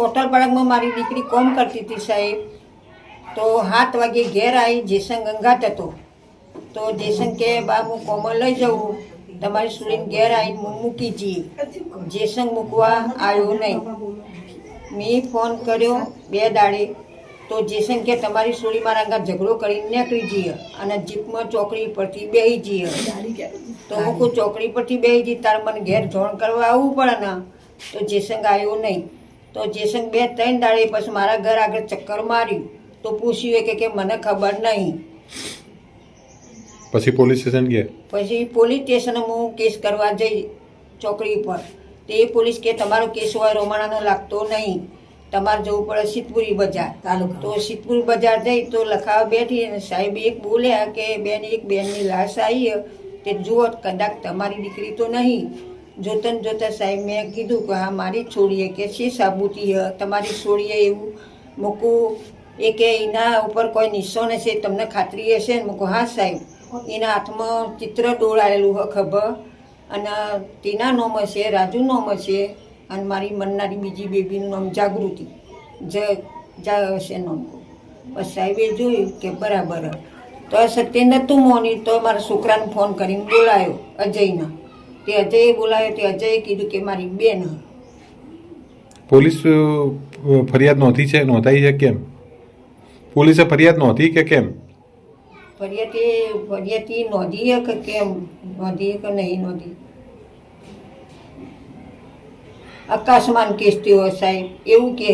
ઓટર પાર્કમાં મારી દીકરી કોમ કરતી હતી સાહેબ. તો 7 વાગે ઘેર આવી. જેસંગ અંગાત હતો. તો જેસંગ કે બા હું કોમર લઈ જાઉં, તમારી સુરીને ઘેર આવીને હું મૂકી જઈએ. જેસંગ મૂકવા આવ્યો નહીં. મેં ફોન કર્યો 2 દાડે. તો જેસંગ કે તમારી સોળી મારા અંગાત ઝઘડો કરીને નીકળી જઈએ અને જીપમાં ચોકડી પરથી બેસી જઈએ. તો હું કોઈ ચોકડી પરથી બેસી જઈ તારે મને ઘેર જોણ કરવા આવવું પડે ને. તો જેસંગ આવ્યો નહીં. તો જેસંગ 2-3 દાડે પછી મારા ઘર આગળ ચક્કર માર્યું. તો પૂછ્યું કે મને ખબર નહીં. પછી પોલીસ સ્ટેશન ગયા. પછી પોલીસ સ્ટેશન હું કેસ કરવા જઈ ચોકડી પર. તે પોલીસ કે તમારો કેસ હોય રોમાણાનો લાગતો નહીં, તમારે જવું પડે સિદ્ધપુરી બજાર. તો સિદ્ધપુરી બજાર જઈ તો લખાવા બેઠી અને સાહેબ એક બોલ્યા કે એક બેનની લાશ આવી તે જુઓ કદાચ તમારી દીકરી તો નહીં. જોતન જોતા સાહેબ મેં કીધું કે હા મારી જ છોડીએ કે છે સાબુતી તમારી છોડીએ એવું મૂકું. એ કે એના ઉપર કોઈ નિશાન હશે તમને ખાતરી હશે ને? મૂકું હા સાહેબ. એના હાથમાં ચિત્ર દોડાયેલું હોય ખબર, અને તેના નામ હશે, રાજુ નામ હશે, અને મારી મનનારી બીજી બેબીનું નામ જાગૃતિ હશે નામ. બસ સાહેબે જોયું કે બરાબર. તો સત્ય નહોતું મોની. તો મારા છોકરાને ફોન કરીને બોલાયો અજયના. તે અજયે બોલાયો. તે અજયે કીધું કે મારી બેન. પોલીસ ફરિયાદ નોંધાઈ છે કેમ? પોલીસે ફરિયાદ નોંધી કે કેમ? ફરિયાદ નોંધી કે કેમ નોંધી કે નહીં નોંધી? આકાશમાન કેસ થયો સાહેબ એવું કે